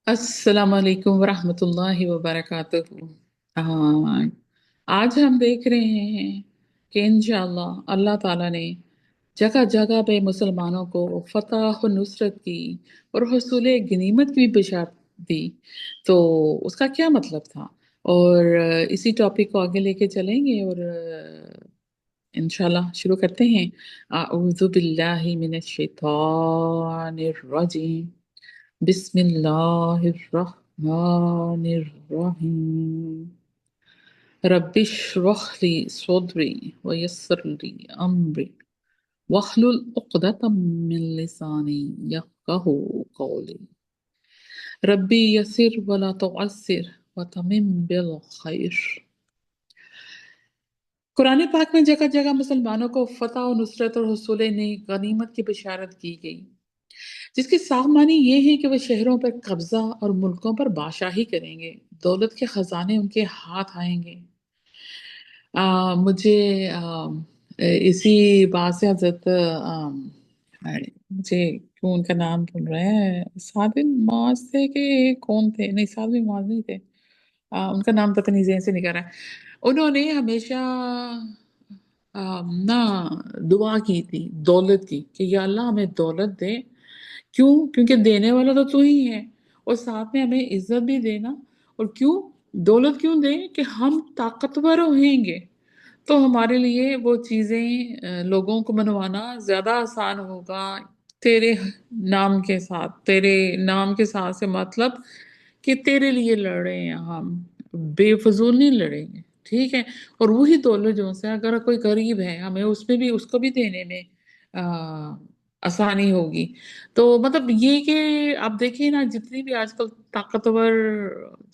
अस्सलाम वालेकुम वरहमतुल्लाहि वबरकातुहू। हाँ, आज हम देख रहे हैं कि इंशाअल्लाह अल्लाह ताला ने जगह जगह पे मुसलमानों को फतह और नुसरत की और हसूल गनीमत की बिशारत दी। तो उसका क्या मतलब था? और इसी टॉपिक को आगे लेके चलेंगे और इंशाअल्लाह शुरू करते हैं। अऊज़ु बिल्लाहि मिनश शैतानिर रजीम। बिस्मिल्लाहिर्रहमानिर्रहीम। रब्बिश्रह ली सदरी वयस्सिर ली अमरी वहलुल उक़दतम मिन लिसानी यफ़क़हू क़ौली। रब्बी यस्सिर वला तुअस्सिर वतमिम बिल खैर। कुरान पाक में जगह जगह मुसलमानों को फतह और नुसरत और हुसूल गनीमत की बशारत की गई, जिसकी साफ मानी ये है कि वह शहरों पर कब्जा और मुल्कों पर बादशाही करेंगे। दौलत के खजाने उनके हाथ आएंगे। मुझे इसी बात से हजरत मुझे क्यों उनका नाम भूल रहे हैं, साद बिन मुआज थे कि कौन थे? नहीं, साद बिन मुआज नहीं थे। उनका नाम पता नहीं, ज़हन से निकल रहा है। उन्होंने हमेशा ना दुआ की थी दौलत की कि या अल्लाह हमें दौलत दे। क्यों? क्योंकि देने वाला तो तू ही है, और साथ में हमें इज्जत भी देना। और क्यों दौलत क्यों दे? कि हम ताकतवर होंगे तो हमारे लिए वो चीज़ें लोगों को मनवाना ज़्यादा आसान होगा। तेरे नाम के साथ, तेरे नाम के साथ से मतलब कि तेरे लिए लड़ रहे हैं हम, बेफजूल नहीं लड़ेंगे, ठीक है? और वही दौलत जो से अगर कोई गरीब है, हमें उसमें भी उसको भी देने में आ, आसानी होगी। तो मतलब ये कि आप देखिए ना, जितनी भी आजकल ताकतवर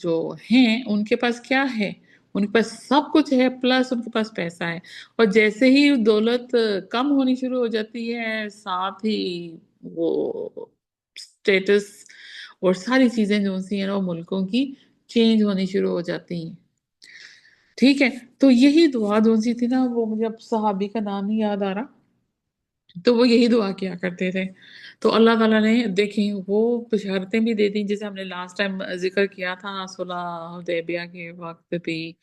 जो हैं उनके पास क्या है? उनके पास सब कुछ है, प्लस उनके पास पैसा है। और जैसे ही दौलत कम होनी शुरू हो जाती है, साथ ही वो स्टेटस और सारी चीजें जो सी हैं ना वो मुल्कों की चेंज होनी शुरू हो जाती हैं। ठीक है, तो यही दुआ जो सी थी ना, वो मुझे अब सहाबी का नाम नहीं याद आ रहा, तो वो यही दुआ किया करते थे। तो अल्लाह ताला ने देखिए वो बशारतें भी दे दी, जैसे हमने लास्ट टाइम ज़िक्र किया था सुलह हुदैबिया के वक़्त भी,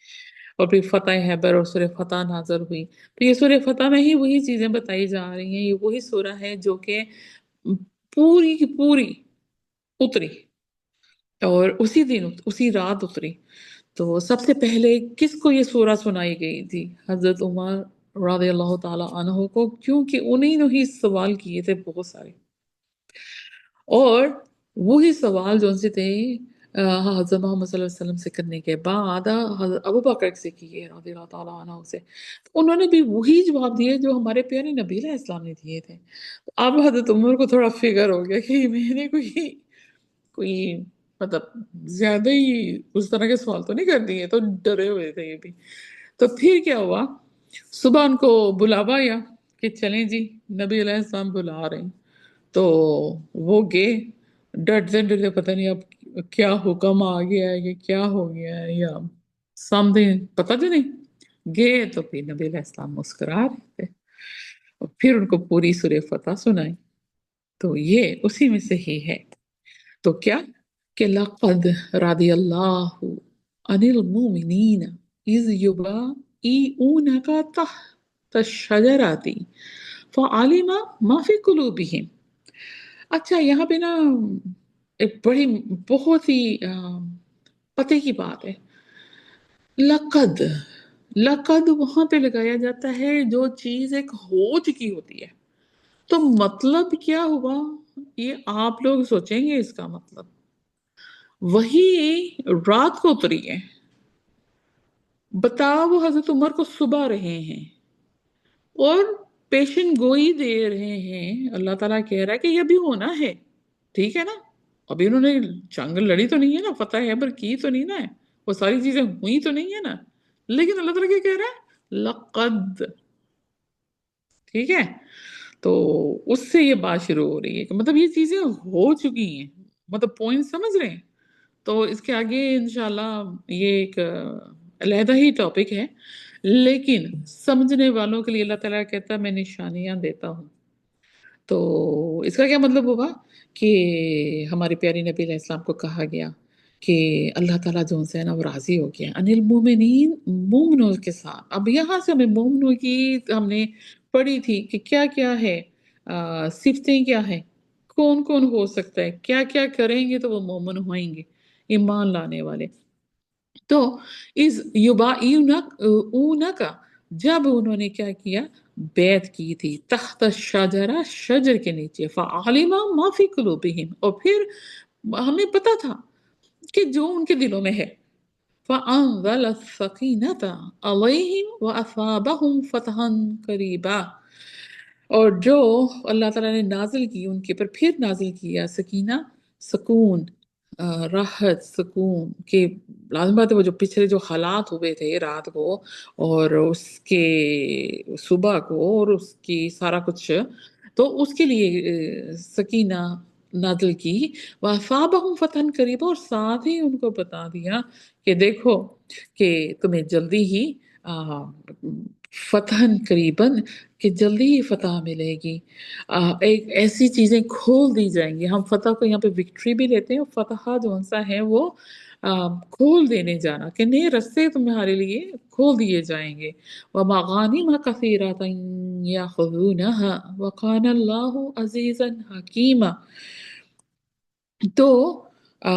और फिर फ़तह हैबर और सूरह फ़तह नाज़िल हुई। तो ये सूरह फ़तह में ही वही चीज़ें बताई जा रही हैं। ये वही सूरह है जो कि पूरी की पूरी उतरी और उसी दिन उसी रात उतरी। तो सबसे पहले किसको ये सूरह सुनाई गई थी? हज़रत उमर रज़ियल्लाहु ताला अन्हु को, क्योंकि उन्हीं ने ही सवाल किए थे बहुत सारे। और वही सवाल जो उनसे थे हज़रत मोहम्मद सल्लल्लाहु अलैहि वसल्लम से करने के बाद हज़रत अबू बकर से किए रज़ियल्लाहु ताला अन्हु से। तो उन्होंने भी वही जवाब दिए जो हमारे प्यारे नबी अलैहि सलाम ने दिए थे। तो अब हज़रत उमर को थोड़ा फ़िक्र हो गया कि मैंने कोई कोई मतलब ज़्यादा ही उस तरह के सवाल तो नहीं कर दिए, तो डरे हुए थे ये भी। तो फिर क्या हुआ, सुबह उनको बुलावा आया कि चलें जी, नबी अलैहिस्सलाम बुला रहे हैं। तो वो गए, डरते-डरते, पता नहीं अब क्या हुक्म आ गया है, ये क्या हो गया है या समथिंग पता तो नहीं। गए तो फिर नबी अलैहिस्सलाम मुस्कुरा रहे थे और फिर उनको पूरी सूरह फतह सुनाई। तो ये उसी में से ही है। तो क्या कि लक़द रदियल्लाहु अनिल मुमिनीन इज़ युबाइऊनका तहत शजरती फ़अलिमा मा फ़ी कुलूबिहिम। अच्छा, यहाँ पे ना एक बड़ी बहुत ही पते की बात है। लक़द लक़द वहाँ पे लगाया जाता है जो चीज़ एक हो चुकी होती है। तो मतलब क्या हुआ? ये आप लोग सोचेंगे इसका मतलब। वही रात को उतरी है। बताओ, वो हज़रत उमर को सुबह रहे हैं और पेशन गोई दे रहे हैं। अल्लाह ताला कह रहा है कि ये भी होना है, ठीक है ना? अभी उन्होंने जंग लड़ी तो नहीं है ना, फतह हैबर की तो नहीं ना है, वो सारी चीज़ें हुई तो नहीं है ना, लेकिन अल्लाह ताला क्या कह रहा है? लक़द, ठीक है? तो उससे ये बात शुरू हो रही है कि मतलब ये चीज़ें हो चुकी हैं, मतलब पॉइंट समझ रहे हैं? तो इसके आगे इंशाल्लाह ये एक अलहदा ही टॉपिक है, लेकिन समझने वालों के लिए अल्लाह ताला कहता है मैं निशानियाँ देता हूँ। تو इसका क्या मतलब हुआ कि हमारे प्यारे नबी अलैहिस्सलाम को कहा गया कि अल्लाह ताला जो उनसे है ना वो राजी हो गया अनिल मोमिनीन मोमिनों के साथ। अब यहाँ से हमें मोमिनों की हमने पढ़ी थी कि क्या क्या है, सिफतें क्या है, कौन कौन हो सकता है, क्या क्या करेंगे तो वो मोमिन होंगे, ईमान लाने वाले। तो इस युबाईनक ऊना का जब उन्होंने क्या किया, बैत की थी तख्त शजरा, शजर के नीचे, फ़अलिमा मा फ़ी कुलूबिहिम, और फिर हमें पता था कि जो उनके दिलों में है। फ़अंज़ल सकीनता अलैहिम व असाबहुम फ़तहन करीबा, और जो अल्लाह ताला ने नाजिल की उनके पर, फिर नाजिल किया सकीना, सुकून, राहत, सुकून के। लाज़िम बात है वो जो पिछले जो हालात हुए थे रात को और उसके सुबह को और उसकी सारा कुछ, तो उसके लिए सकीना नाजिल की। वफ़ाबहुम फ़तहन करीबा, और साथ ही उनको बता दिया कि देखो कि तुम्हें जल्दी ही फ़तहन करीबन, कि जल्दी ही फतह मिलेगी। एक ऐसी चीजें खोल दी जाएंगी। हम फतह को यहाँ पे विक्ट्री भी लेते हैं, और फतह जो सा है वो खोल देने जाना, कि नए रास्ते तुम्हारे लिए खोल दिए जाएंगे। व मगानिम कसीरतन याखुज़ूनहा व कान अल्लाहु अज़ीज़न हकीमा। तो आ,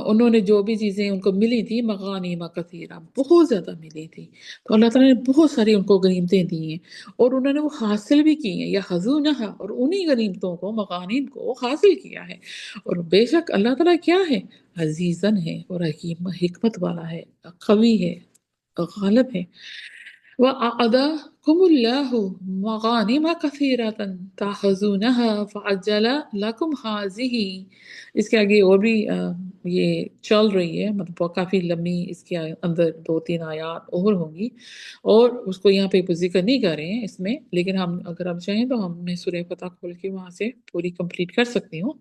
उन्होंने जो भी चीजें उनको मिली थी, मगानीमा कसीरा, बहुत ज्यादा मिली थी, तो अल्लाह ताला ने बहुत सारी उनको गनीमतें दी हैं और उन्होंने वो हासिल भी की हैं, या हजूनहा, और उन्हीं गनीमतों को, मगानीम को हासिल किया है। और बेशक अल्लाह ताला क्या है, अजीजन है और हकीम, हिकमत वाला है, कवी है, गालिब है। वअदाकुमुल्लाहु मगानिम कसीरतन ताखुज़ूनहा फअज्जल लकुम हाज़िही। इसके आगे और भी ये चल रही है, मतलब बहुत काफ़ी लंबी, इसके अंदर दो तीन आयात और होंगी, और उसको यहाँ पे जिक्र नहीं कर रहे हैं इसमें, लेकिन हम अगर आप चाहें तो हमने सूरह फतह खोल के वहाँ से पूरी कंप्लीट कर सकती हूँ।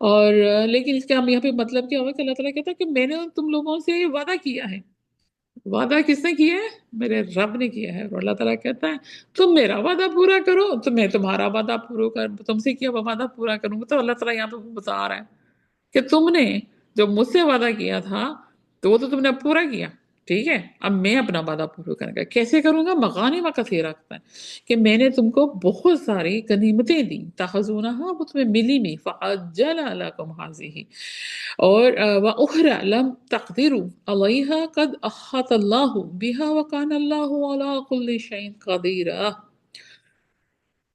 और लेकिन इसके हम यहाँ पे मतलब क्या होगा कि अल्लाह ताला कहता है कि मैंने तुम लोगों से वादा किया है। वादा किसने किया है, मेरे रब ने किया है। और अल्लाह ताला कहता है तुम मेरा वादा पूरा करो तो मैं तुम्हारा वादा पूरा कर, तुमसे किया हुआ वादा पूरा करूंगा। तो अल्लाह ताला यहाँ पे बता रहा है कि तुमने जो मुझसे वादा किया था तो वो तो तुमने अब पूरा किया, ठीक है, अब मैं अपना वादा पूरा करूंगा। कैसे करूंगा, मगानी व कसीरा रखता है कि मैंने तुमको बहुत सारी गनीमतें दी, ताखज़ूना, हाँ वो तुम्हें मिली नहीं, फ़अज्जल लकुम हाज़िही, और व उखरा लम तक़दिरू अलैहा क़द अहत अल्लाहु बिहा व कान अल्लाहु अला कुल्लि शैइन क़दीरा।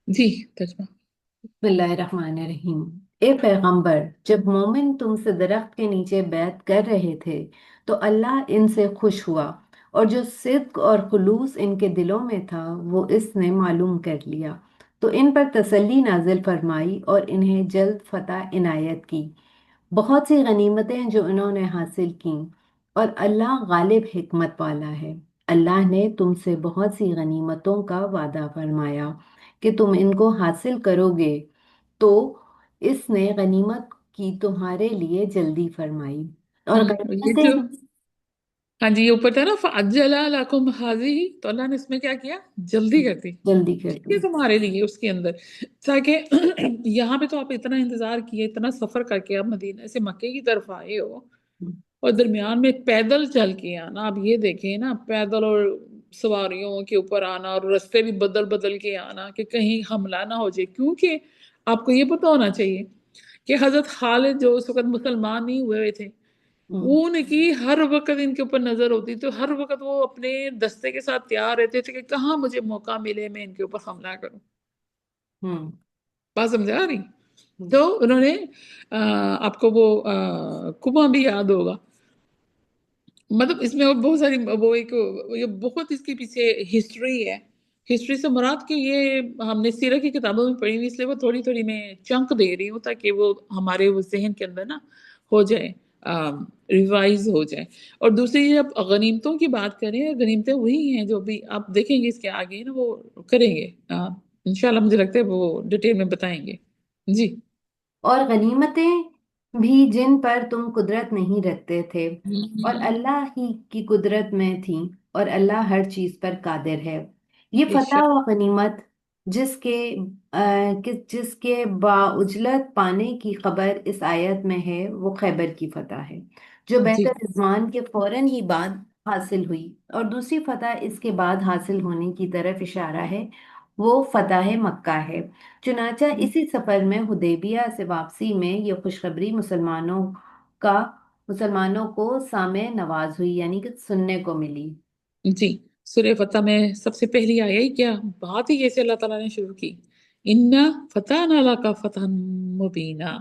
जी, तर्जुमा। बिस्मिल्लाहिर्रहमानिर्रहीम। ए पैगंबर, जब मोमिन तुमसे दरख्त के नीचे बैत कर रहे थे तो अल्लाह इनसे खुश हुआ, और जो सिद्क और खुलूस इनके दिलों में था वो इसने मालूम कर लिया, तो इन पर तसल्ली नाजिल फरमाई और इन्हें जल्द फतह इनायत की। बहुत सी गनीमतें जो इन्होंने हासिल की, और अल्लाह गालिब हिकमत वाला है। अल्लाह ने तुमसे बहुत सी गनीमतों का वादा फरमाया कि तुम इनको हासिल करोगे, तो इसने गनीमत की तुम्हारे लिए जल्दी फरमाई। और ये गनीमतें जो, हाँ जी, ये ऊपर था ना फअज्जल लकुम हाज़िही, तो अल्लाह ने इसमें क्या किया, जल्दी कर दी जल्दी कर दी। ये तुम्हारे लिए उसके अंदर, ताकि यहाँ पे तो आप इतना इंतजार किए, इतना सफर करके आप मदीना से मक्के की तरफ आए हो, और दरमियान में पैदल चल के आना। आप ये देखें ना, पैदल और सवारियों के ऊपर आना, और रास्ते भी बदल बदल के आना कि कहीं हमला ना हो जाए, क्योंकि आपको ये पता होना चाहिए कि हजरत खालिद जो उस वक्त मुसलमान नहीं हुए थे, हम्म। उनकी हर वक्त इनके ऊपर नजर होती, तो हर वक्त वो अपने दस्ते के साथ तैयार रहते थे कि कहाँ मुझे मौका मिले मैं इनके ऊपर हमला करूं। हम्म। बात समझा रही। हम्म। तो उन्होंने आपको वो कुआं भी याद होगा, मतलब इसमें और बहुत सारी वो एक, ये बहुत इसके पीछे हिस्ट्री है। हिस्ट्री से मुराद कि ये हमने सीरत की किताबों में पढ़ी हुई, इसलिए वो थोड़ी थोड़ी मैं चंक दे रही हूँ ताकि वो हमारे वो जहन के अंदर ना हो जाए, रिवाइज हो जाए। और दूसरी जब गनीमतों की बात करें, गनीमतें वही हैं जो भी आप देखेंगे इसके आगे ना वो करेंगे, इंशाल्लाह मुझे लगता है वो डिटेल में बताएंगे। जी। और गनीमतें भी जिन पर तुम कुदरत नहीं रखते थे, और हम्म, अल्लाह ही की कुदरत में थी, और अल्लाह हर चीज पर कादिर है। ये फतह बेशक। व गनीमत جس کے جس کے باعجلت پانے کی خبر اس آیت میں ہے وہ خیبر کی فتح ہے، جو بیت جی الرضوان کے فوراً ہی بعد حاصل ہوئی، اور دوسری فتح اس کے بعد حاصل ہونے کی طرف اشارہ ہے، وہ فتح مکہ ہے۔ چنانچہ اسی سفر میں حدیبیہ سے واپسی میں یہ خوشخبری کا مسلمانوں کو سامع نواز ہوئی، یعنی کہ سننے کو ملی۔ جی، سورہ فتح میں سب سے پہلی آیا ہی کیا بات ہی کیسے اللہ تعالیٰ نے شروع کی، انا فتحنا لک فتحا مبینا،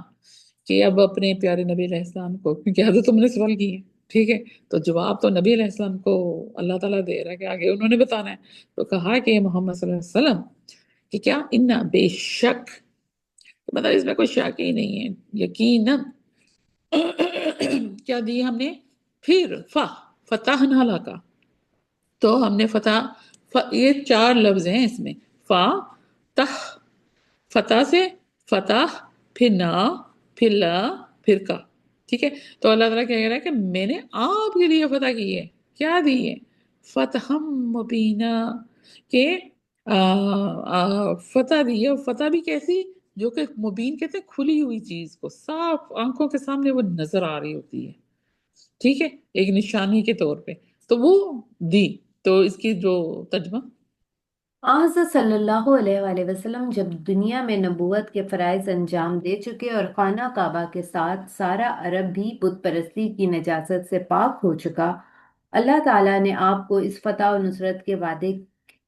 کہ اب اپنے پیارے نبی علیہ السلام کو، کیونکہ حضرت تم نے سوال کی ہے، ٹھیک ہے، تو جواب تو نبی علیہ السلام کو اللہ تعالیٰ دے رہا ہے کہ آگے انہوں نے بتانا ہے، تو کہا کہ محمد صلی اللہ علیہ وسلم کہ کیا انا بے شک، مطلب اس میں کوئی شک ہی نہیں ہے، یقیناً کیا دی ہم نے، پھر فتحنا لک، تو ہم نے یہ چار لفظ ہیں اس میں، فا، تح، فتح سے فتح، پھر نا، پھر لا، پھر کا، ٹھیک ہے، تو اللہ تعالیٰ کیا کہہ رہا ہے کہ میں نے آپ کے لیے فتح کی ہے، کیا دی ہے، فتح مبینہ، کہ فتح دی ہے، اور فتح بھی کیسی، جو کہ مبین کہتے ہیں کھلی ہوئی چیز کو، صاف آنکھوں کے سامنے وہ نظر آ رہی ہوتی ہے، ٹھیک ہے، ایک نشانی کے طور پہ، تو وہ دی، تو اس کی جو ترجمہ، حضرت صلی اللہ علیہ وآلہ وسلم جب دنیا میں نبوت کے فرائض انجام دے چکے اور خانہ کعبہ کے ساتھ سارا عرب بھی بت پرستی کی نجاست سے پاک ہو چکا، اللہ تعالیٰ نے آپ کو اس فتح و نصرت کے وعدے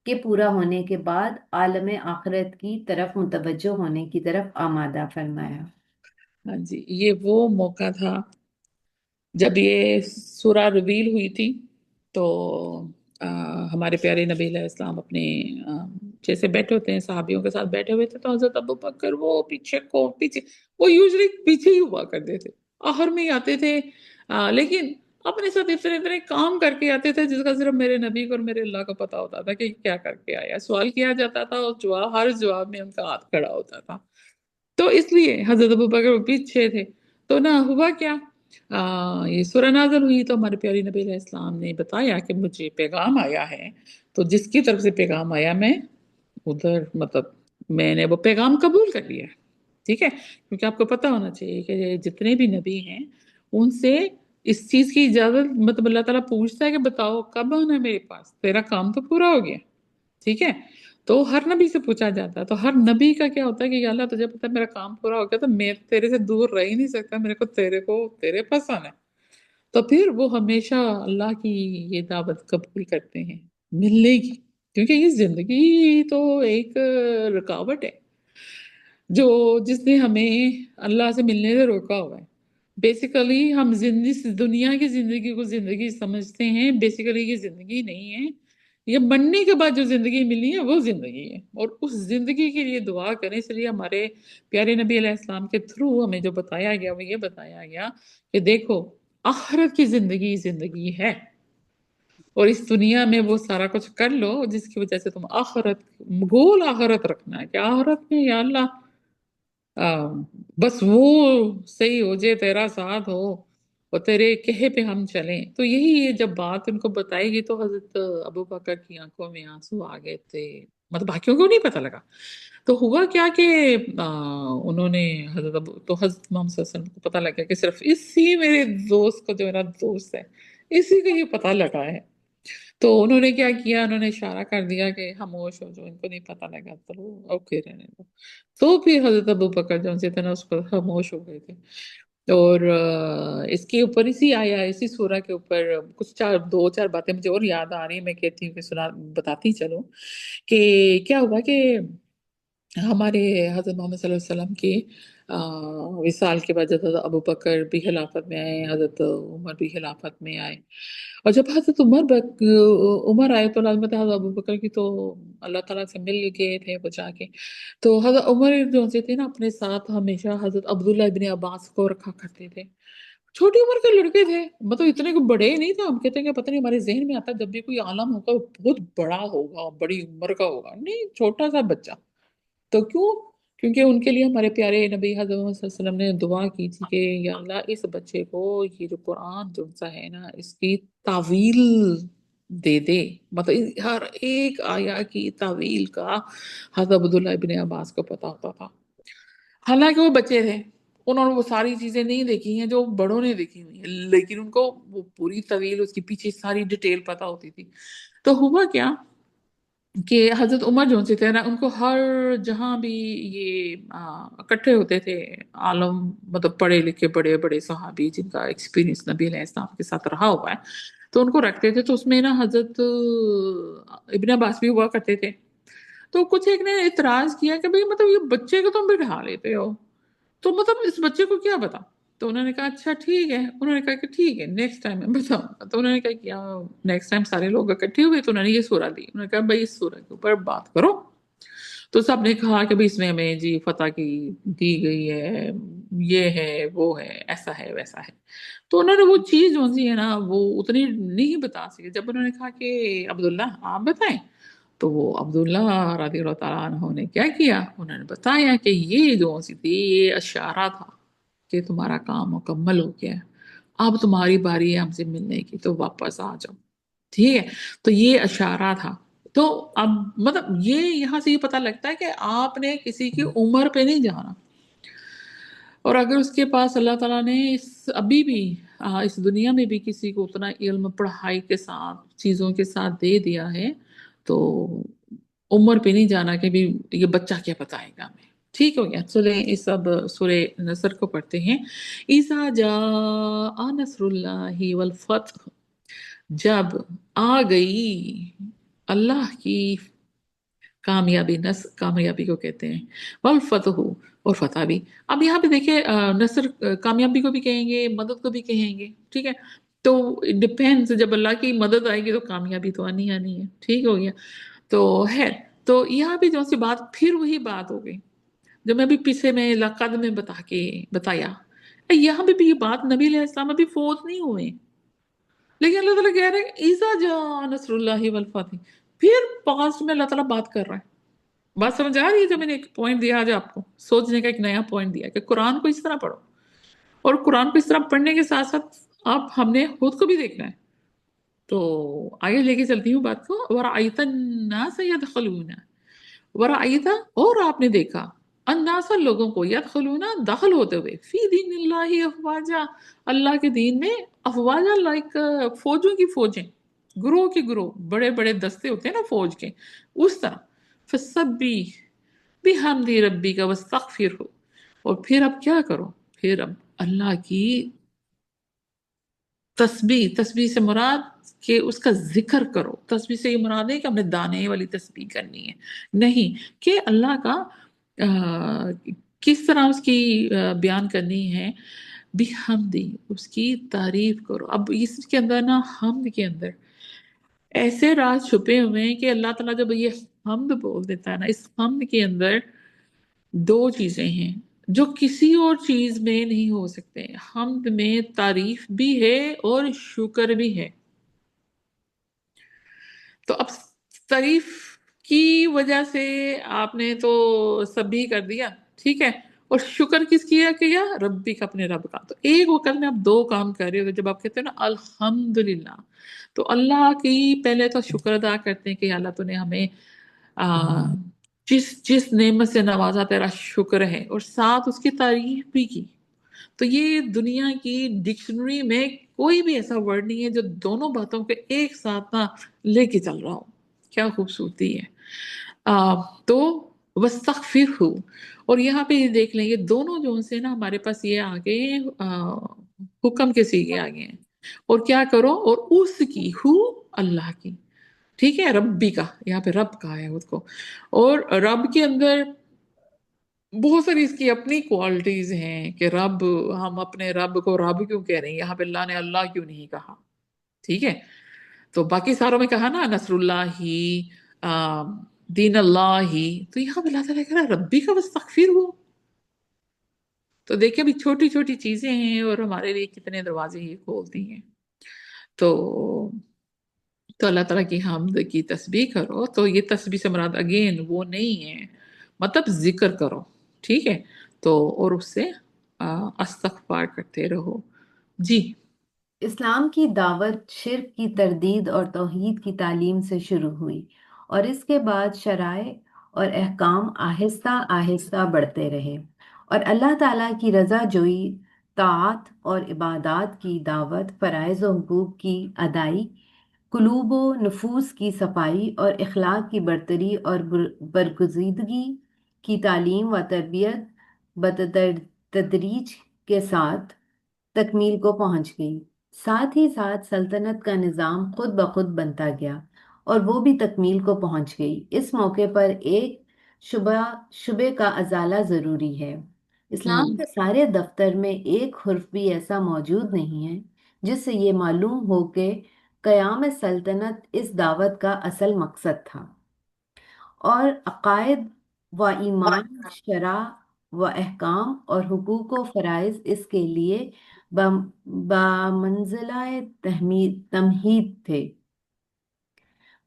کے پورا ہونے کے بعد عالم آخرت کی طرف متوجہ ہونے کی طرف آمادہ فرمایا۔ ہاں جی، یہ وہ موقع تھا جب یہ سورہ ریویل ہوئی تھی، تو ہمارے پیارے نبی علیہ السلام اپنے جیسے بیٹھے ہوتے ہیں صحابیوں کے ساتھ بیٹھے ہوئے تھے، تو حضرت ابو بکر وہ پیچھے وہ یوزلی پیچھے ہی ہوا کرتے تھے، آخر میں ہی آتے تھے، لیکن اپنے ساتھ اتنے اتنے کام کر کے آتے تھے جس کا صرف میرے نبی کو اور میرے اللہ کو پتا ہوتا تھا کہ کیا کر کے آیا، سوال کیا جاتا تھا اور ہر جواب میں ان کا ہاتھ کھڑا ہوتا تھا، تو اس لیے حضرت ابو بکر پیچھے تھے، تو نہ ہوا کیا، یہ سورہ نازل ہوئی تو ہمارے پیارے نبی علیہ السلام نے بتایا کہ مجھے پیغام آیا ہے، تو جس کی طرف سے پیغام آیا میں ادھر، مطلب میں نے وہ پیغام قبول کر لیا، ٹھیک ہے، کیونکہ آپ کو پتہ ہونا چاہیے کہ جتنے بھی نبی ہیں ان سے اس چیز کی اجازت، مطلب اللہ تعالیٰ پوچھتا ہے کہ بتاؤ کب آنا ہے میرے پاس، تیرا کام تو پورا ہو گیا، ٹھیک ہے، تو ہر نبی سے پوچھا جاتا ہے، تو ہر نبی کا کیا ہوتا ہے کہ یا اللہ تجھے پتا ہے میرا کام پورا ہو گیا، تو میں تیرے سے دور رہ ہی نہیں سکتا، میرے کو تیرے پاس آنا ہے، تو پھر وہ ہمیشہ اللہ کی یہ دعوت قبول کرتے ہیں ملنے کی، کیونکہ یہ زندگی تو ایک رکاوٹ ہے جو جس نے ہمیں اللہ سے ملنے سے روکا ہوا ہے، بیسیکلی ہم دنیا کی زندگی کو زندگی سمجھتے ہیں، بیسیکلی یہ زندگی نہیں ہے، یہ مرنے کے بعد جو زندگی ملی ہے وہ زندگی ہے، اور اس زندگی کے لیے دعا کریں، اس لیے ہمارے پیارے نبی علیہ السلام کے تھرو ہمیں جو بتایا گیا وہ یہ بتایا گیا کہ دیکھو آخرت کی زندگی زندگی ہے، اور اس دنیا میں وہ سارا کچھ کر لو جس کی وجہ سے تم آخرت، گول آخرت رکھنا ہے کہ آخرت میں یا اللہ بس وہ صحیح ہو جائے، تیرا ساتھ ہو اور تیرے کہے پہ ہم چلیں، تو یہی ہے، جب بات ان کو بتائی گئی تو حضرت ابو بکر کی آنکھوں میں آنسو آ گئے تھے، مطلب باقیوں کو نہیں پتہ لگا، تو ہوا کیا کہ انہوں نے تو حضرت محمد صلی اللہ علیہ وسلم کو پتہ لگا کہ صرف اسی میرے دوست کو، جو میرا دوست ہے، اسی کو یہ پتہ لگا ہے، تو انہوں نے کیا کیا، انہوں نے اشارہ کر دیا کہ خاموش ہو جو، ان کو نہیں پتہ لگا تو اوکے رہنے دو، تو پھر حضرت ابو بکر جو ان سے تھے نا اس پر خاموش ہو گئے تھے، اور اس کے اوپر اسی آیا اسی سورہ کے اوپر کچھ دو چار باتیں مجھے اور یاد آ رہی ہیں، میں کہتی ہوں کہ بتاتی چلوں کہ کیا ہوا کہ ہمارے حضرت محمد صلی اللہ علیہ وسلم کی وصال کے بعد حضرت ابو بکر بھی خلافت میں آئے، حضرت عمر بھی خلافت میں آئے، اور جب حضرت عمر آئے تو لازمت حضرت ابو بکر کی تو اللہ تعالیٰ سے مل گئے تھے وہ جا کے، تو حضرت عمر جو سے تھے نا اپنے ساتھ ہمیشہ حضرت عبداللہ ابن عباس کو رکھا کرتے تھے، چھوٹی عمر کے لڑکے تھے، مطلب اتنے کو بڑے ہی نہیں تھے، ہم کہتے ہیں کہ پتہ نہیں، ہمارے ذہن میں آتا ہے جب بھی کوئی عالم ہوگا وہ بہت بڑا ہوگا، بڑی عمر کا ہوگا، نہیں چھوٹا سا بچہ، تو کیوں، کیونکہ ان کے لیے ہمارے پیارے نبی حضرت محمد صلی اللہ علیہ وسلم نے دعا کی تھی کہ یا اللہ اس بچے کو یہ جو قرآن جو سا ہے نا اس کی تعویل दे दे। मतलब हर एक आया की तावील का हज़रत अब्दुल्ला इब्न अब्बास को पता होता था। हालांकि वो बच्चे थे, उन्होंने वो सारी चीजें नहीं देखी हैं जो बड़ों ने देखी हुई हैं, लेकिन उनको वो पूरी तवील, उसके पीछे सारी डिटेल पता होती थी। तो हुआ क्या कि हजरत उमर जो से थे ना, उनको हर जहां भी ये इकट्ठे होते थे आलम, मतलब पढ़े लिखे बड़े बड़े सहाबी जिनका एक्सपीरियंस नबी अलैहिस्सलाम के साथ रहा हुआ है, तो उनको रखते थे। तो उसमें ना हजरत इब्न अब्बास भी हुआ करते थे। तो कुछ एक ने इतराज किया कि भाई मतलब ये बच्चे को तुम बिठा लेते हो, तो मतलब इस बच्चे को क्या बता। तो उन्होंने कहा अच्छा ठीक है, उन्होंने कहा कि ठीक है नेक्स्ट टाइम मैं बताऊंगा। तो उन्होंने कहा क्या, नेक्स्ट टाइम सारे लोग इकट्ठे हुए तो उन्होंने ये सूरा दी, उन्होंने कहा भाई इस सूरा के ऊपर बात करो। तो सबने कहा कि भाई इसमें हमें जी फतह की दी गई है, ये है वो है, ऐसा है वैसा है। तो उन्होंने वो चीज जो सी है ना वो उतनी नहीं बता सके। जब उन्होंने कहा कि अब्दुल्ला आप बताएं, तो वो अब्दुल्ला रज़ियल्लाहु ताला अन्हु ने क्या किया, उन्होंने बताया कि ये जो सी थी ये इशारा था कि तुम्हारा काम मुकम्मल हो गया है, अब तुम्हारी बारी है हमसे मिलने की, तो वापस आ जाओ। ठीक है, तो ये इशारा था। तो अब मतलब ये यहाँ से ये पता लगता है कि आपने किसी की उम्र पे नहीं जाना, और अगर उसके पास अल्लाह ताला ने अभी भी इस दुनिया में भी किसी को उतना इल्म पढ़ाई के साथ चीज़ों के साथ दे दिया है, तो उम्र पे नहीं जाना कि भी ये बच्चा क्या बताएगा हमें। ठीक हो गया, चले इस अब सूरे नसर को पढ़ते हैं। ईसा जा नसरुल्लाहि वल फतह, जब आ गई अल्लाह की कामयाबी, कामयाबी को कहते हैं, वल फतह, और फतह भी। अब यहाँ पे देखिए नसर कामयाबी को भी कहेंगे, मदद को भी कहेंगे, ठीक है। तो डिपेंड्स, जब अल्लाह की मदद आएगी तो कामयाबी तो आनी आनी है। ठीक हो गया, तो है। तो यहाँ भी जो सी बात, फिर वही बात हो गई जो मैं भी पीछे में लक़द में बताया। यहाँ पे भी ये बात, नबी अलैहि सलाम अभी फौत नहीं हुए, लेकिन अल्लाह ताला कह रहे हैं ईसा जा नसरुल्लाहि वल फतह, फिर पास्ट में अल्लाह ताला बात कर रहा है। बात समझ आ रही है? जो मैंने एक पॉइंट दिया आज आपको, सोचने का एक नया पॉइंट दिया कि कुरान को इस तरह पढ़ो, और कुरान को इस तरह पढ़ने के साथ साथ आप हमने खुद को भी देखना है। तो आगे लेके चलती हूँ बात को। वराइतन नास यदखलूना, वराइता, और आपने देखा, अन्नासा, लोगों को, यदखलूना, दाखिल होते हुए, फी दीनिल्लाहि अफवाजा, अल्लाह के दीन में, अफवाजा लाइक फौजों की फौजें, ग्रोह के ग्रोह, बड़े बड़े दस्ते होते हैं ना फौज के, उस तरह। फसब्बी बिहम्दि रब्बी का वस्तगफिर हो, और फिर अब क्या करो, फिर अब अल्लाह की तस्बीह, तस्बीह से मुराद कि उसका जिक्र करो। तस्बीह से ये मुराद है कि हमने दाने वाली तस्बीह करनी है, नहीं कि अल्लाह का किस तरह उसकी बयान करनी है। बिहम्दी, उसकी तारीफ करो। अब इसके अंदर ना, हमद के अंदर ऐसे राज छुपे हुए हैं कि अल्लाह ताला जब ये हमद बोल देता है ना, इस हमद के अंदर दो चीजें हैं जो किसी और चीज में नहीं हो सकते। हमद में तारीफ भी है और शुक्र भी है। तो अब तारीफ की वजह से आपने तो सभी कर दिया, ठीक है, और शुक्र किस किया किया, रब्बी का, अपने रब का। तो एक वक्त में आप दो काम कर रहे हो। तो जब आप कहते हो ना अल्हम्दुलिल्लाह, तो अल्लाह की पहले तो शुक्र अदा करते हैं कि अल्लाह तूने हमें आ, जिस जिस नेमत से नवाजा, तेरा शुक्र है, और साथ उसकी तारीफ भी की। तो ये दुनिया की डिक्शनरी में कोई भी ऐसा वर्ड नहीं है जो दोनों बातों के एक साथ ना लेके चल रहा हो। क्या खूबसूरती है। तो वस्तगफिरहु, और यहाँ पे ये देख लेंगे दोनों जो से ना हमारे पास ये आ गए हैं, हुक्म के सीगे आ गए हैं। और क्या करो, और उसकी, हु, अल्लाह की, ठीक है, रब्बी का, यहाँ पे रब का है उसको। और रब के अंदर बहुत सारी इसकी अपनी क्वालिटीज हैं कि रब, हम अपने रब को रब क्यों कह रहे हैं, यहाँ पे अल्लाह ने अल्लाह क्यों नहीं कहा। ठीक है, तो बाकी सारों में कहा ना नसरुल्लाह ही, आ, दीन अल्लाह ही, तो यहाँ पे अल्लाह ताला कह रहा है रब्बी का वस्तगफिर हो। तो देखिए अभी छोटी छोटी चीजें हैं और हमारे लिए कितने दरवाजे ये खोलती हैं। तो अल्लाह ताला की हमद की तस्बीह करो। तो ये तस्बीह से मुराद अगेन वो नहीं है, मतलब जिक्र करो, ठीक है। तो और उससे इस्तग़फ़ार करते रहो। जी। اسلام کی دعوت شرک کی تردید اور توحید کی تعلیم سے شروع ہوئی، اور اس کے بعد شرائع اور احکام آہستہ آہستہ بڑھتے رہے، اور اللہ تعالیٰ کی رضا جوئی، طاعت اور عبادات کی دعوت، فرائض و حقوق کی ادائی، قلوب و نفوس کی صفائی اور اخلاق کی برتری اور برگزیدگی کی تعلیم و تربیت تدریج کے ساتھ تکمیل کو پہنچ گئی۔ ساتھ ہی ساتھ سلطنت کا نظام خود بخود بنتا گیا اور وہ بھی تکمیل کو پہنچ گئی۔ اس موقع پر ایک شبے کا ازالہ ضروری ہے۔ اسلام ہوں کے سارے دفتر میں ایک حرف بھی ایسا موجود نہیں ہے جس سے یہ معلوم ہو کہ قیام سلطنت اس دعوت کا اصل مقصد تھا، اور عقائد و ایمان، شرع و احکام اور حقوق و فرائض اس کے لیے بمنزلہ تمہید تھے۔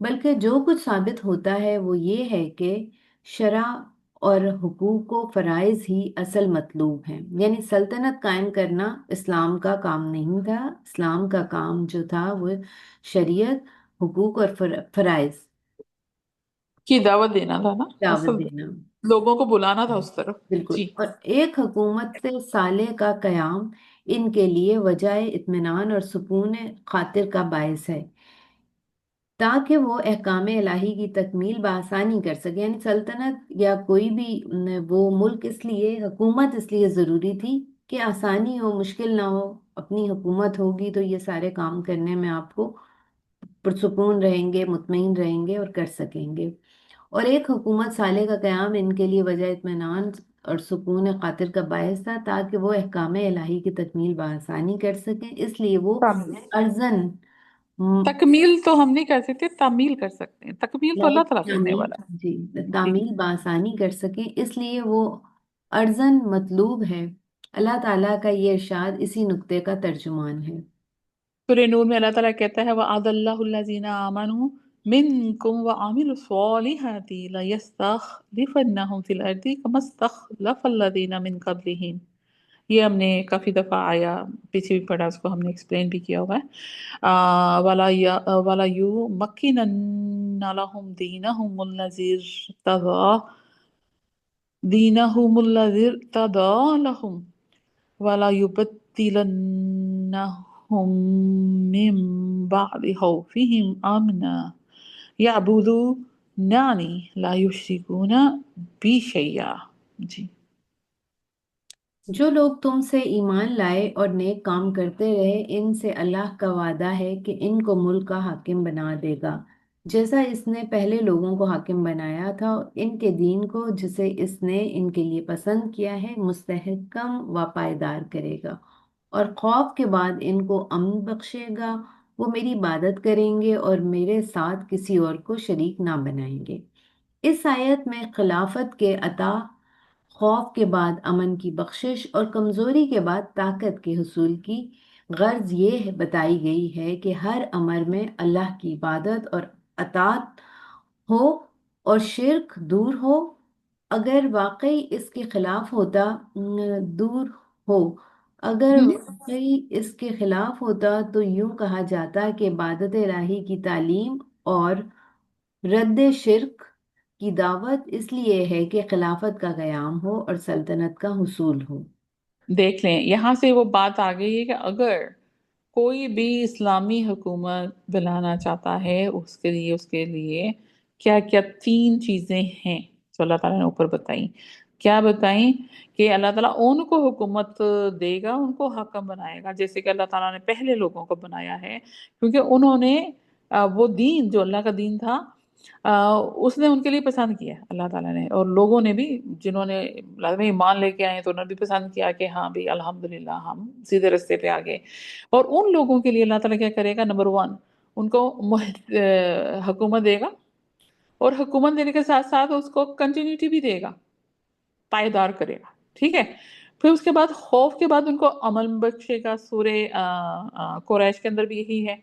بلکہ جو کچھ ثابت ہوتا ہے وہ یہ ہے کہ شرع اور حقوق و فرائض ہی اصل مطلوب ہیں، یعنی سلطنت قائم کرنا اسلام کا کام نہیں تھا۔ اسلام کا کام جو تھا وہ شریعت، حقوق اور فرائض کی دعوت دینا تھا نا دعوت اصل، دینا۔ لوگوں کو بلانا تھا اس طرف۔ بالکل، جی اور ایک حکومت صالح کا قیام ان کے لیے وجہ اطمینان اور سکون خاطر کا باعث ہے، تاکہ وہ احکام الہی کی تکمیل بآسانی کر سکے۔ یعنی سلطنت یا کوئی بھی وہ ملک اس لیے، حکومت اس لیے ضروری تھی کہ آسانی ہو، مشکل نہ ہو۔ اپنی حکومت ہوگی تو یہ سارے کام کرنے میں آپ کو پرسکون رہیں گے، مطمئن رہیں گے اور کر سکیں گے۔ اور ایک حکومت صالح کا قیام ان کے لیے وجہ اطمینان اور سکون خاطر کا باعث تھا، تاکہ وہ احکام الہی کی تکمیل بآسانی کر سکیں۔ اس لیے وہ تعمیل، ارزن تکمیل تو ہم نہیں کر سکتے، تعمیل کر سکتے ہیں، تکمیل تو اللہ تعالیٰ کرنے تعمیل، والا جی، ہے۔ جی تعمیل بآسانی کر سکیں، اس لیے وہ ارزن مطلوب ہے۔ اللہ تعالیٰ کا یہ ارشاد اسی نقطے کا ترجمان ہے۔ سورہ نور میں اللہ تعالیٰ کہتا ہے وَعَدَ اللَّهُ الَّذِينَ آمَنُوا مِنكُمْ وَعَمِلُوا الصَّالِحَاتِ لَيَسْتَخْلِفَنَّهُمْ فِي الْأَرْضِ كَمَا اسْتَخْلَفَ الَّذِينَ مِنْ قَبْلِهِمْ۔ یہ ہم نے کافی دفعہ آیا پیچھے بھی پڑھا، اس کو ہم نے ایکسپلین بھی کیا ہوا ہے۔ وَلَا يُمَكِّنَنَّ لَهُمْ دِينَهُمُ الَّذِي ارْتَضَىٰ لَهُمْ وَلَا يُبَدِّلَنَّهُمْ مِن بَعْدِ خَوْفِهِمْ آمْنًا يَعْبُدُونَنِي لَا يُشْرِكُونَ بِي شَيْئًا۔ جی جو لوگ تم سے ایمان لائے اور نیک کام کرتے رہے، ان سے اللہ کا وعدہ ہے کہ ان کو ملک کا حاکم بنا دے گا، جیسا اس نے پہلے لوگوں کو حاکم بنایا تھا، ان کے دین کو جسے اس نے ان کے لیے پسند کیا ہے مستحکم و پائیدار کرے گا، اور خوف کے بعد ان کو امن بخشے گا۔ وہ میری عبادت کریں گے اور میرے ساتھ کسی اور کو شریک نہ بنائیں گے۔ اس آیت میں خلافت کے عطا، خوف کے بعد امن کی بخشش اور کمزوری کے بعد طاقت کے حصول کی غرض یہ بتائی گئی ہے کہ ہر امر میں اللہ کی عبادت اور اطاعت ہو اور شرک دور ہو۔ اگر واقعی اس کے خلاف ہوتا دور ہو اگر ہم۔ واقعی اس کے خلاف ہوتا تو یوں کہا جاتا کہ عبادت الہی کی تعلیم اور رد شرک کی دعوت اس لیے ہے کہ خلافت کا قیام ہو اور سلطنت کا حصول ہو۔ دیکھ لیں یہاں سے وہ بات آ گئی ہے کہ اگر کوئی بھی اسلامی حکومت بلانا چاہتا ہے، اس کے لیے کیا کیا تین چیزیں ہیں جو اللہ تعالیٰ نے اوپر بتائیں۔ کیا بتائیں؟ کہ اللہ تعالیٰ ان کو حکومت دے گا، ان کو حاکم بنائے گا، جیسے کہ اللہ تعالیٰ نے پہلے لوگوں کو بنایا ہے، کیونکہ انہوں نے وہ دین جو اللہ کا دین تھا اس نے ان کے لیے پسند کیا اللہ تعالیٰ نے، اور لوگوں نے بھی جنہوں نے لازمی ایمان لے کے آئے تو انہوں نے بھی پسند کیا کہ ہاں بھی الحمدللہ ہم سیدھے رستے پہ آ گئے۔ اور ان لوگوں کے لیے اللہ تعالیٰ کیا کرے گا؟ نمبر ون، ان کو حکومت دے گا، اور حکومت دینے کے ساتھ ساتھ اس کو کنٹینیوٹی بھی دے گا، پائیدار کرے گا، ٹھیک ہے۔ پھر اس کے بعد خوف کے بعد ان کو امن بخشے گا۔ سورہ قریش کے اندر بھی یہی ہے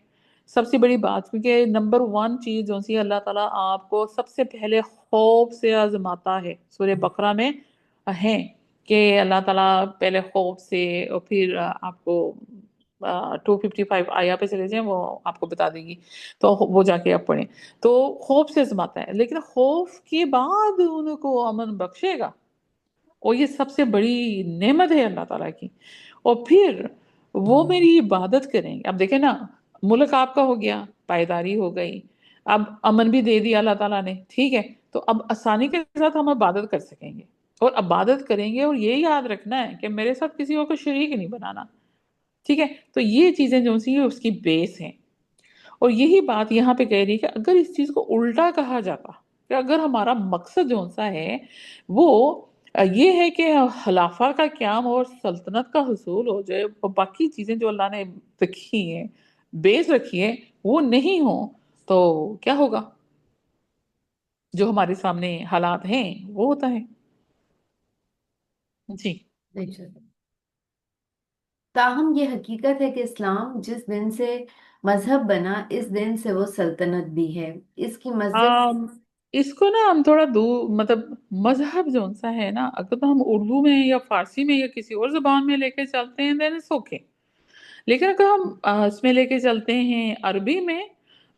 سب سے بڑی بات، کیونکہ نمبر ون چیز جو سی اللہ تعالیٰ آپ کو سب سے پہلے خوف سے آزماتا ہے، سورہ بقرہ میں ہے کہ اللہ تعالیٰ پہلے خوف سے اور پھر آپ کو 255 آیا پہ چلے جائیں، وہ آپ کو بتا دے گی، تو وہ جا کے آپ پڑھیں. تو خوف سے آزماتا ہے، لیکن خوف کے بعد ان کو امن بخشے گا، اور یہ سب سے بڑی نعمت ہے اللہ تعالیٰ کی. اور پھر وہ میری عبادت کریں گے. اب دیکھیں نا، ملک آپ کا ہو گیا، پائیداری ہو گئی، اب امن بھی دے دیا اللہ تعالیٰ نے، ٹھیک ہے، تو اب آسانی کے ساتھ ہم عبادت کر سکیں گے، اور عبادت کریں گے، اور یہ یاد رکھنا ہے کہ میرے ساتھ کسی اور کو شریک نہیں بنانا، ٹھیک ہے. تو یہ چیزیں جو سی اس کی بیس ہیں. اور یہی بات یہاں پہ کہہ رہی ہے کہ اگر اس چیز کو الٹا کہا جاتا، کہ اگر ہمارا مقصد جو سا ہے وہ یہ ہے کہ خلافہ کا قیام اور سلطنت کا حصول ہو جائے، اور باقی چیزیں جو اللہ نے رکھی ہیں، بیس رکھی ہے، وہ نہیں ہوں، تو کیا ہوگا؟ جو ہمارے سامنے حالات ہیں وہ ہوتا ہے. جی. تاہم یہ حقیقت ہے کہ اسلام جس دن سے مذہب بنا اس دن سے وہ سلطنت بھی ہے. اس کی مسجد آم، اس کو نا ہم تھوڑا دور، مطلب مذہب جو سا ہے نا، اگر تو ہم اردو میں یا فارسی میں یا کسی اور زبان میں لے کے چلتے ہیں دین اوکے، لیکن اگر ہم اس میں لے کے چلتے ہیں عربی میں،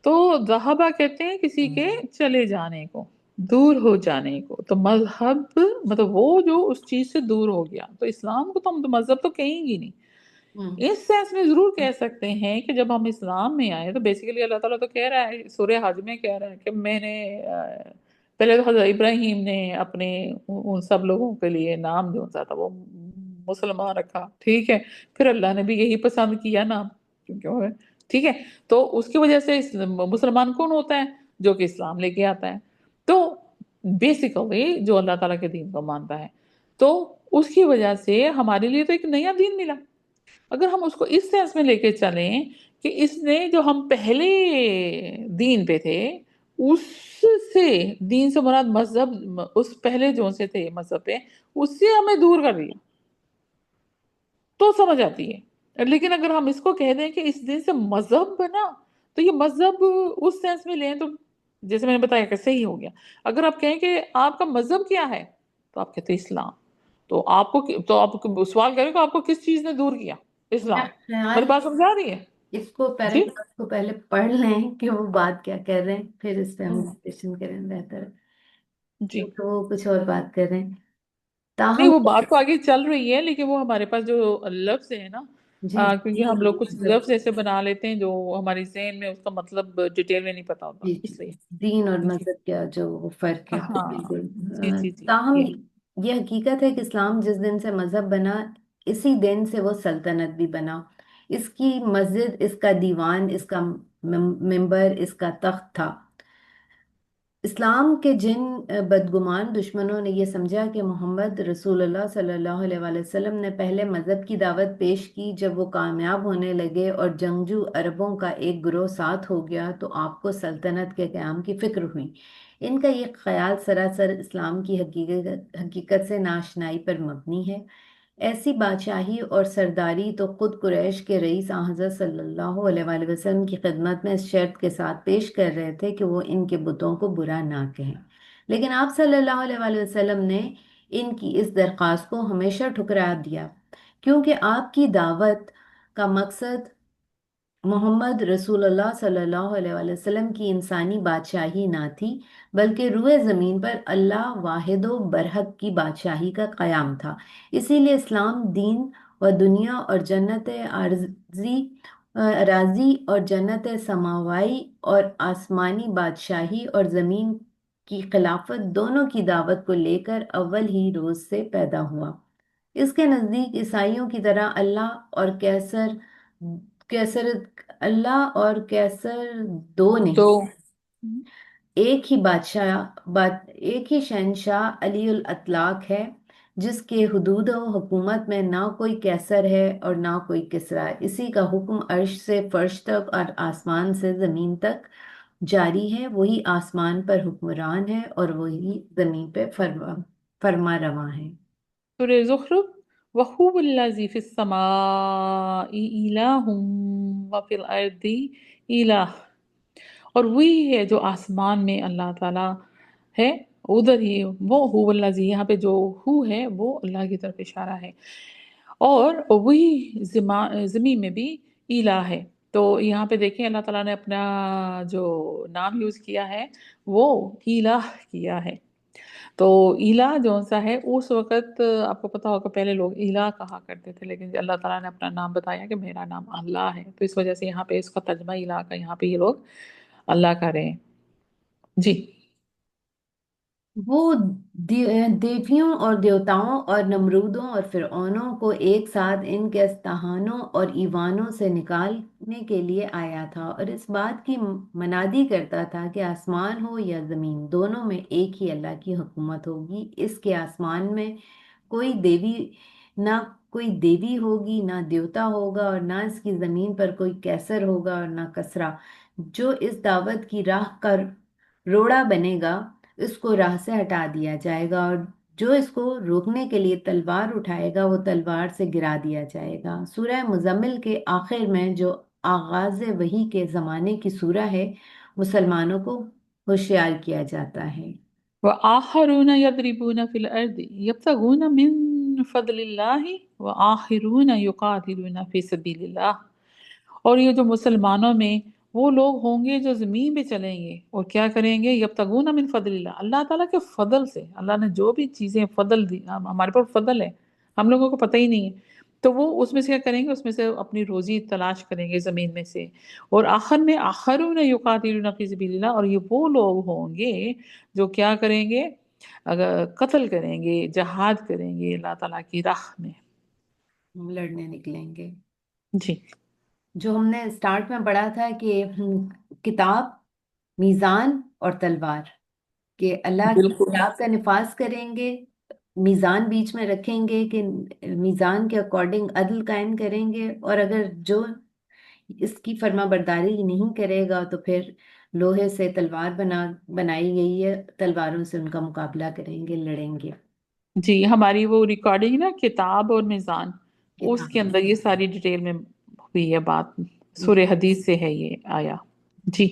تو ذہبہ کہتے ہیں کسی کے چلے جانے کو، دور ہو جانے کو. تو مذہب مطلب وہ جو اس چیز سے دور ہو گیا. تو اسلام کو تو ہم تو مذہب تو کہیں گی نہیں. ہم، اس سینس میں ضرور کہہ سکتے ہیں کہ جب ہم اسلام میں آئے تو بیسیکلی اللہ تعالیٰ تو کہہ رہا ہے، سورہ حج میں کہہ رہا ہے کہ میں نے پہلے تو حضرت ابراہیم نے اپنے ان سب لوگوں کے لیے نام جو سا تھا وہ مسلمان رکھا، ٹھیک ہے، پھر اللہ نے بھی یہی پسند کیا نام، کیونکہ ٹھیک ہے، تو اس کی وجہ سے مسلمان کون ہوتا ہے؟ جو کہ اسلام لے کے آتا ہے. تو بیسیکلی جو اللہ تعالیٰ کے دین کو مانتا ہے، تو اس کی وجہ سے ہمارے لیے تو ایک نیا دین ملا. اگر ہم اس کو اس سینس میں لے کے چلیں کہ اس نے جو ہم پہلے دین پہ تھے، اس سے، دین سے مراد مذہب، اس پہلے جو سے تھے مذہب پہ، اس سے ہمیں دور کر دیا، تو سمجھ آتی ہے. لیکن اگر ہم اس کو کہہ دیں کہ اس دن سے مذہب بنا، تو یہ مذہب اس سینس میں لیں تو جیسے میں نے بتایا کہ صحیح ہو گیا. اگر آپ کہیں کہ آپ کا مذہب کیا ہے، تو آپ کہتے ہیں اسلام. تو آپ کو، تو آپ سوال کریں کہ آپ کو کس چیز نے دور کیا؟ میرا اسلام. خیال میری بات سمجھا رہی ہے؟ اس کو جی. پیراگراف کو پہلے پڑھ لیں کہ وہ بات کیا کر رہے ہیں، پھر اس پہ ہم ہم، ڈسکشن کریں بہتر ہے. جی. تو وہ کچھ اور بات کر رہے ہیں. نہیں، تاہم وہ بات تو آگے چل رہی ہے، لیکن وہ ہمارے پاس جو لفظ ہے نا، جی کیونکہ ہم لوگ کچھ لفظ ایسے بنا لیتے ہیں جو ہماری ذہن میں اس کا مطلب ڈیٹیل میں نہیں پتا ہوتا، جی اس لیے. دین اور جی. مذہب کا جو وہ فرق ہے ہاں. بالکل. جی جی جی. تاہم یہی. یہ حقیقت ہے کہ اسلام جس دن سے مذہب بنا اسی دن سے وہ سلطنت بھی بنا. اس کی مسجد، اس کا دیوان، اس کا ممبر، اس کا تخت تھا. اسلام کے جن بدگمان دشمنوں نے یہ سمجھا کہ محمد رسول اللہ صلی اللہ علیہ وآلہ وسلم نے پہلے مذہب کی دعوت پیش کی، جب وہ کامیاب ہونے لگے اور جنگجو عربوں کا ایک گروہ ساتھ ہو گیا تو آپ کو سلطنت کے قیام کی فکر ہوئی. ان کا یہ خیال سراسر اسلام کی حقیقت سے ناشنائی پر مبنی ہے. ایسی بادشاہی اور سرداری تو خود قریش کے رئیس حضرت صلی اللہ علیہ وآلہ وسلم کی خدمت میں اس شرط کے ساتھ پیش کر رہے تھے کہ وہ ان کے بتوں کو برا نہ کہیں. لیکن آپ صلی اللہ علیہ وآلہ وسلم نے ان کی اس درخواست کو ہمیشہ ٹھکرا دیا، کیونکہ آپ کی دعوت کا مقصد محمد رسول اللہ صلی اللہ علیہ وآلہ وسلم کی انسانی بادشاہی نہ تھی، بلکہ روئے زمین پر اللہ واحد و برحق کی بادشاہی کا قیام تھا. اسی لیے اسلام دین و دنیا اور جنت راضی اور جنت سماوائی اور آسمانی بادشاہی اور زمین کی خلافت دونوں کی دعوت کو لے کر اول ہی روز سے پیدا ہوا. اس کے نزدیک عیسائیوں کی طرح کیسر اللہ اور کیسر دو نہیں، تو ایک ہی ایک ہی شہنشاہ علی الاطلاق ہے، جس کے حدود و حکومت میں نہ کوئی کیسر ہے اور نہ کوئی کسریٰ. اسی کا حکم عرش سے فرش تک اور آسمان سے زمین تک جاری ہے. وہی آسمان پر حکمران ہے اور وہی زمین پہ فرما رواں ہے. سورہ زخرف، وَهُوَ الَّذِي فِي السَّمَاءِ إِلَٰهٌ وَفِي الْأَرْضِ إِلَٰهٌ، اور وہی ہے جو آسمان میں اللہ تعالیٰ ہے، ادھر ہی وہ هو الذی، یہاں پہ جو ہو ہے وہ اللہ کی طرف اشارہ ہے، اور وہی زمین میں بھی इला है। तो यहाँ पे देखें अल्लाह ताला ने अपना जो नाम यूज किया है वो इलाह किया है। तो इला जो सा है उस वक्त आपको पता होगा पहले लोग इला कहा करते थे, लेकिन अल्लाह ताला ने अपना नाम बताया कि मेरा नाम अल्लाह है, तो इस वजह से यहाँ पे इसका तर्जमा इला का यहाँ पे ये लोग अल्लाह कर रहे हैं। जी। वो देवियों और देवताओं और नमरूदों और फिरौनों को एक साथ इनके अस्तहानों और ईवानों से निकालने के लिए आया था, और इस बात की मनादी करता था कि आसमान हो या जमीन, दोनों में एक ही अल्लाह की हुकूमत होगी। इसके आसमान में कोई देवी ना कोई देवी होगी, ना देवता होगा, और ना इसकी जमीन पर कोई कैसर होगा और ना कसरा। जो इस दावत की राह का रोड़ा बनेगा, इसको राह से हटा दिया जाएगा, और जो इसको रोकने के लिए तलवार उठाएगा वो तलवार से गिरा दिया जाएगा। सूरह मुजम्मिल के आखिर में जो आगाज वही के जमाने की सूरह है, मुसलमानों को होशियार किया जाता है। व आखरून यदरिबून फिल अर्दि यब्तगून मिन फदलिल्लाहि व आखिरून युकातिलून फी सबीलिल्लाह। और ये जो मुसलमानों में वो लोग होंगे जो जमीन पे चलेंगे और क्या करेंगे, यब्तगून मिन फदलिल्लाह, अल्लाह ताला के फضل से, अल्लाह ने जो भी चीजें फضل दी, हमारे पर फضل है, हम लोगों को पता ही नहीं है, तो वो उसमें से क्या करेंगे, उसमें से अपनी रोजी तलाश करेंगे जमीन में से। और आखिर में आखिरून युकातिलून फी सबीलिल्लाह, और ये वो लोग होंगे जो क्या करेंगे, अगर कत्ल करेंगे, जहाद करेंगे अल्लाह ताला की राह में। लड़ने निकलेंगे। जी। जो हमने स्टार्ट में पढ़ा था कि किताब, मीज़ान और तलवार, कि अल्लाह की बिल्कुल। किताब का निफाज करेंगे, मीज़ान बीच में रखेंगे कि मीज़ान के अकॉर्डिंग अदल कायम करेंगे, और अगर जो इसकी फर्मा बरदारी नहीं करेगा तो फिर लोहे से तलवार बनाई गई है, तलवारों से उनका मुकाबला करेंगे, लड़ेंगे। जी, हमारी वो रिकॉर्डिंग ना किताब और मिजान, उसके किताब। अंदर ये सारी डिटेल में हुई है बात। जी। सूरह हदीस से है ये आया। जी।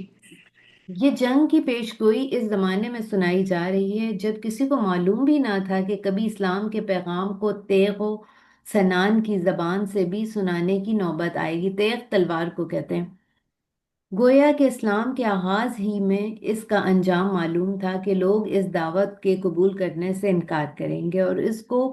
ये जंग की पेशगोई इस जमाने में सुनाई जा रही है जब किसी को मालूम भी ना था कि कभी इस्लाम के पैगाम को तेग व सनान की जबान से भी सुनाने की नौबत आएगी। तेग तलवार को कहते हैं। गोया कि इस्लाम के आगाज ही में इसका अंजाम मालूम था कि लोग इस दावत के कबूल करने से इनकार करेंगे और इसको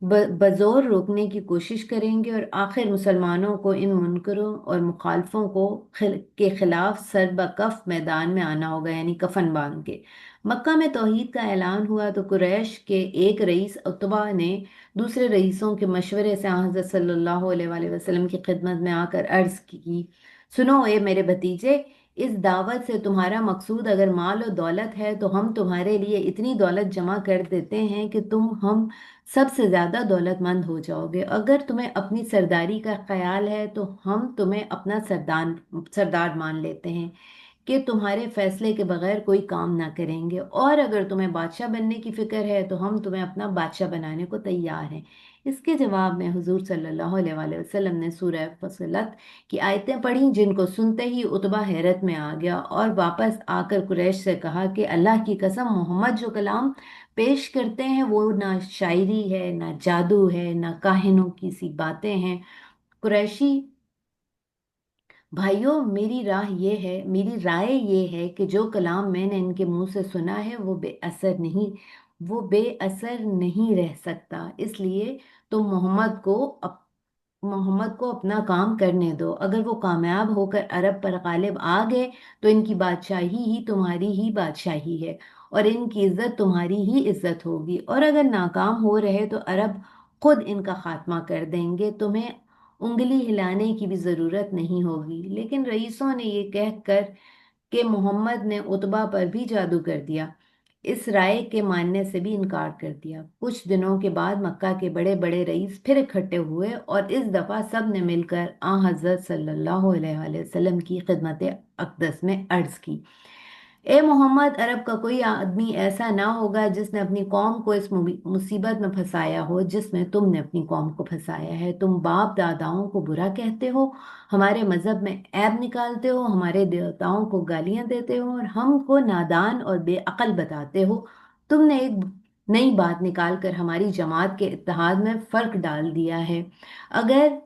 बजोर रोकने की कोशिश करेंगे, और आखिर मुसलमानों को इन मुनकरों और मुखालफों के खिलाफ सर बकफ मैदान में आना होगा, यानी कफन बांध के। मक्का में तौहीद का ऐलान हुआ तो कुरैश के एक रईस उतबा ने दूसरे रईसों के मशवरे से हज़रत सल्लल्लाहु अलैहि वसल्लम की खिदमत में आकर अर्ज की, सुनो ए मेरे भतीजे, इस दावत से तुम्हारा मकसूद अगर माल और दौलत है तो हम तुम्हारे लिए इतनी दौलत जमा कर देते हैं कि तुम हम सबसे ज्यादा दौलतमंद हो जाओगे। अगर तुम्हें अपनी सरदारी का ख्याल है तो हम तुम्हें अपना सरदार सरदार मान लेते हैं कि तुम्हारे फैसले के बगैर कोई काम ना करेंगे, और अगर तुम्हें बादशाह बनने की फिक्र है तो हम तुम्हें अपना बादशाह बनाने को तैयार हैं। इसके जवाब में हुजूर सल्लल्लाहु अलैहि वसल्लम ने सूरह फसलत की आयतें पढ़ी, जिनको सुनते ही उतबा हैरत में आ गया और वापस आकर कुरैश से कहा कि अल्लाह की कसम, मोहम्मद जो कलाम पेश करते हैं वो ना शायरी है, ना जादू है, ना काहिनों की सी बातें हैं। कुरैशी भाइयों, मेरी राय ये है कि जो कलाम मैंने इनके मुंह से सुना है वो बेअसर नहीं रह सकता। इसलिए तुम मोहम्मद को अपना काम करने दो। अगर वो कामयाब होकर अरब पर गालिब आ गए तो इनकी बादशाही ही तुम्हारी ही बादशाही है, और इनकी इज्जत तुम्हारी ही इज्जत होगी, और अगर नाकाम हो रहे तो अरब खुद इनका खात्मा कर देंगे, तुम्हें उंगली हिलाने की भी जरूरत नहीं होगी। लेकिन रईसों ने ये कहकर कि मोहम्मद ने उतबा पर भी जादू कर दिया, इस राय के मानने से भी इनकार कर दिया। कुछ दिनों के बाद मक्का के बड़े बड़े रईस फिर इकट्ठे हुए और इस दफा सब ने मिलकर आ हजरत सल्लल्लाहु अलैहि वसल्लम की खिदमत अक़दस में अर्ज की, ए मोहम्मद, अरब का कोई आदमी ऐसा ना होगा जिसने अपनी कौम को इस मुसीबत में फंसाया हो जिसमें तुमने अपनी कौम को फंसाया है। तुम बाप दादाओं को बुरा कहते हो, हमारे मजहब में ऐब निकालते हो, हमारे देवताओं को गालियां देते हो और हमको नादान और बेअक्ल बताते हो। तुमने एक नई बात निकाल कर हमारी जमात के इत्तेहाद में फर्क डाल दिया है। अगर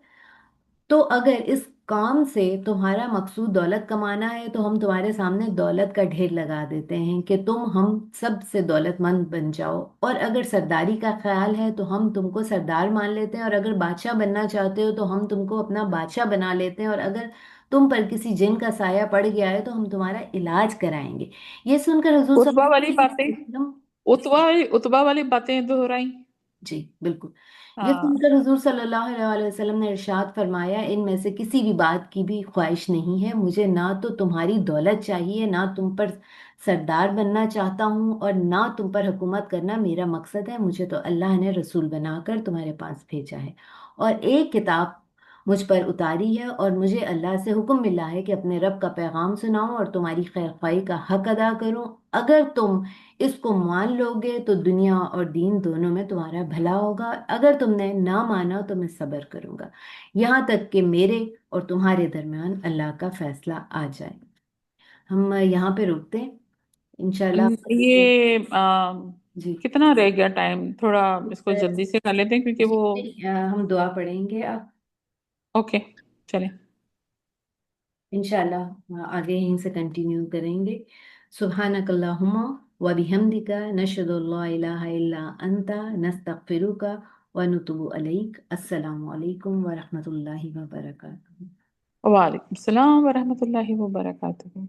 अगर इस काम से तुम्हारा मकसूद दौलत कमाना है तो हम तुम्हारे सामने दौलत का ढेर लगा देते हैं कि तुम हम सब से दौलतमंद बन जाओ। और अगर सरदारी का ख्याल है तो हम तुमको सरदार मान लेते हैं, और अगर बादशाह बनना चाहते हो तो हम तुमको अपना बादशाह बना लेते हैं, और अगर तुम पर किसी जिन का साया पड़ गया है तो हम तुम्हारा इलाज कराएंगे। ये सुनकर हुजूर उतबा वाली सल्लल्लाहु बातें, अलैहि वसल्लम। उतबा वाली बातें दोहराई। जी बिल्कुल। ये हाँ। सुनकर हुजूर सल्लल्लाहु अलैहि वसल्लम ने इरशाद फरमाया, इनमें से किसी भी बात की भी ख्वाहिश नहीं है मुझे, ना तो तुम्हारी दौलत चाहिए, ना तुम पर सरदार बनना चाहता हूँ, और ना तुम पर हुकूमत करना मेरा मकसद है। मुझे तो अल्लाह ने रसूल बनाकर तुम्हारे पास भेजा है और एक किताब मुझ पर उतारी है, और मुझे अल्लाह से हुक्म मिला है कि अपने रब का पैगाम सुनाऊं और तुम्हारी खैर ख्वाही का हक अदा करूं। अगर तुम इसको मान लोगे तो दुनिया और दीन दोनों में तुम्हारा भला होगा, अगर तुमने ना माना तो मैं सब्र करूंगा यहाँ तक कि मेरे और तुम्हारे दरमियान अल्लाह का फैसला आ जाए। हम यहाँ पे रुकते हैं इंशाल्लाह। ये जी। कितना रह गया टाइम, थोड़ा इसको अ, जल्दी से कर लेते हैं क्योंकि जी वो। नहीं, हम दुआ पढ़ेंगे अब ओके, चलें। इंशाल्लाह, आगे यहीं से कंटिन्यू करेंगे। सुब्हानकल्लाहुम्मा व बिहम्दिका नशहदु अल्ला इलाहा इल्ला अंता नस्तगफिरुका व नतूबु अलैक। अस्सलामु अलैकुम व रहमतुल्लाहि व बरकातुहू। वालेकुम सलाम व रहमतुल्लाहि व बरकातुहू।